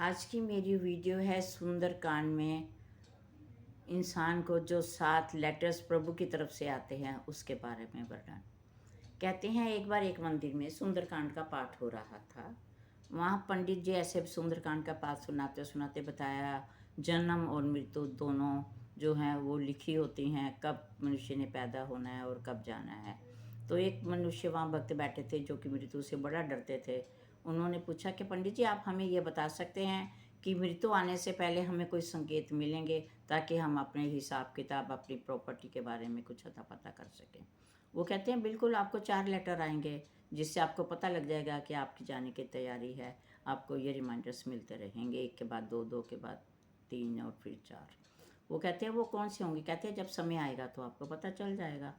आज की मेरी वीडियो है सुंदरकांड में इंसान को जो 7 लेटर्स प्रभु की तरफ से आते हैं उसके बारे में वर्णन। कहते हैं एक बार एक मंदिर में सुंदरकांड का पाठ हो रहा था। वहाँ पंडित जी ऐसे सुंदरकांड का पाठ सुनाते सुनाते बताया जन्म और मृत्यु दोनों जो हैं वो लिखी होती हैं, कब मनुष्य ने पैदा होना है और कब जाना है। तो एक मनुष्य वहाँ भक्त बैठे थे जो कि मृत्यु से बड़ा डरते थे। उन्होंने पूछा कि पंडित जी आप हमें ये बता सकते हैं कि मृत्यु आने से पहले हमें कोई संकेत मिलेंगे ताकि हम अपने हिसाब किताब अपनी प्रॉपर्टी के बारे में कुछ अता पता कर सकें। वो कहते हैं बिल्कुल, आपको 4 लेटर आएंगे जिससे आपको पता लग जाएगा कि आपकी जाने की तैयारी है। आपको ये रिमाइंडर्स मिलते रहेंगे, एक के बाद दो, दो के बाद 3 और फिर 4। वो कहते हैं वो कौन से होंगे? कहते हैं जब समय आएगा तो आपको पता चल जाएगा।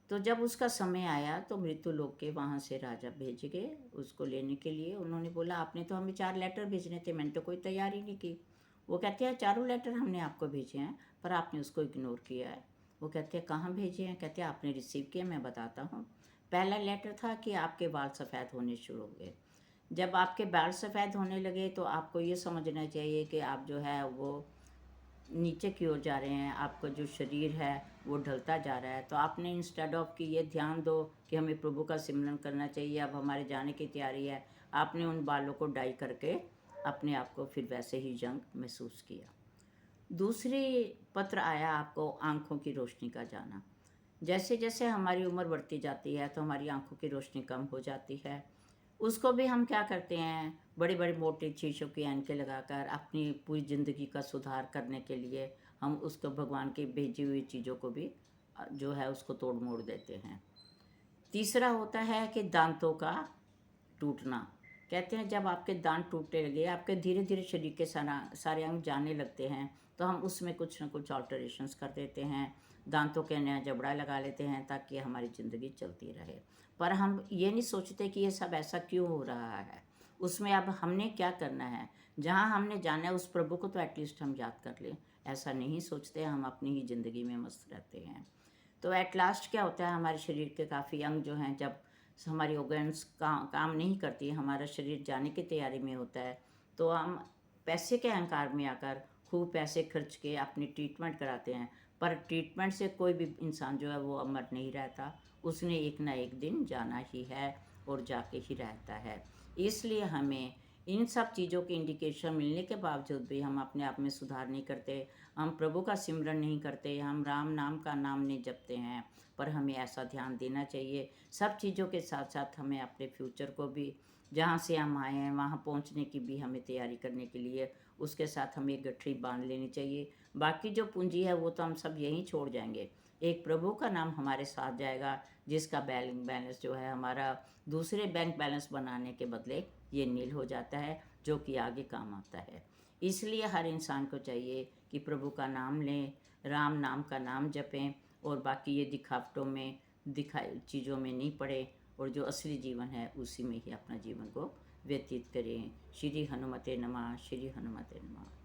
तो जब उसका समय आया तो मृत्यु लोक के वहाँ से राजा भेज गए उसको लेने के लिए। उन्होंने बोला आपने तो हमें 4 लेटर भेजने थे, मैंने तो कोई तैयारी नहीं की। वो कहते हैं चारों लेटर हमने आपको भेजे हैं पर आपने उसको इग्नोर किया है। वो कहते हैं कहाँ भेजे हैं? कहते हैं आपने रिसीव किया, मैं बताता हूँ। पहला लेटर था कि आपके बाल सफ़ेद होने शुरू हो गए। जब आपके बाल सफ़ेद होने लगे तो आपको ये समझना चाहिए कि आप जो है वो नीचे की ओर जा रहे हैं, आपका जो शरीर है वो ढलता जा रहा है। तो आपने इंस्टेड ऑफ कि ये ध्यान दो कि हमें प्रभु का सिमरन करना चाहिए, अब हमारे जाने की तैयारी है, आपने उन बालों को डाई करके अपने आप को फिर वैसे ही यंग महसूस किया। दूसरी पत्र आया आपको आँखों की रोशनी का जाना। जैसे जैसे हमारी उम्र बढ़ती जाती है तो हमारी आँखों की रोशनी कम हो जाती है। उसको भी हम क्या करते हैं, बड़ी बड़ी मोटी शीशों की ऐनकें लगाकर अपनी पूरी ज़िंदगी का सुधार करने के लिए हम उसको भगवान की भेजी हुई चीज़ों को भी जो है उसको तोड़ मोड़ देते हैं। तीसरा होता है कि दांतों का टूटना। कहते हैं जब आपके दांत टूटने लगे, आपके धीरे धीरे शरीर के सारे अंग जाने लगते हैं तो हम उसमें कुछ ना कुछ ऑल्टरेशंस कर देते हैं, दांतों के नया जबड़ा लगा लेते हैं ताकि हमारी ज़िंदगी चलती रहे। पर हम ये नहीं सोचते कि ये सब ऐसा क्यों हो रहा है, उसमें अब हमने क्या करना है। जहाँ हमने जाना है उस प्रभु को तो एटलीस्ट हम याद कर लें, ऐसा नहीं सोचते, हम अपनी ही ज़िंदगी में मस्त रहते हैं। तो एट लास्ट क्या होता है, हमारे शरीर के काफ़ी अंग जो हैं जब हमारी ऑर्गन्स काम नहीं करती, हमारा शरीर जाने की तैयारी में होता है, तो हम पैसे के अहंकार में आकर खूब पैसे खर्च के अपनी ट्रीटमेंट कराते हैं। पर ट्रीटमेंट से कोई भी इंसान जो है वो अमर नहीं रहता, उसने एक ना एक दिन जाना ही है और जाके ही रहता है। इसलिए हमें इन सब चीज़ों की इंडिकेशन मिलने के बावजूद भी हम अपने आप में सुधार नहीं करते, हम प्रभु का सिमरन नहीं करते, हम राम नाम का नाम नहीं जपते हैं। पर हमें ऐसा ध्यान देना चाहिए सब चीज़ों के साथ साथ हमें अपने फ्यूचर को भी, जहाँ से हम आए हैं वहाँ पहुँचने की भी हमें तैयारी करने के लिए उसके साथ हमें एक गठरी बांध लेनी चाहिए। बाकी जो पूंजी है वो तो हम सब यहीं छोड़ जाएंगे, एक प्रभु का नाम हमारे साथ जाएगा जिसका बैंक बैलेंस जो है हमारा दूसरे बैंक बैलेंस बनाने के बदले ये नील हो जाता है, जो कि आगे काम आता है। इसलिए हर इंसान को चाहिए कि प्रभु का नाम लें, राम नाम का नाम जपें और बाकी ये दिखावटों में दिखाई चीज़ों में नहीं पड़े और जो असली जीवन है उसी में ही अपना जीवन को व्यतीत करें। श्री हनुमते नमः, श्री हनुमते नमः।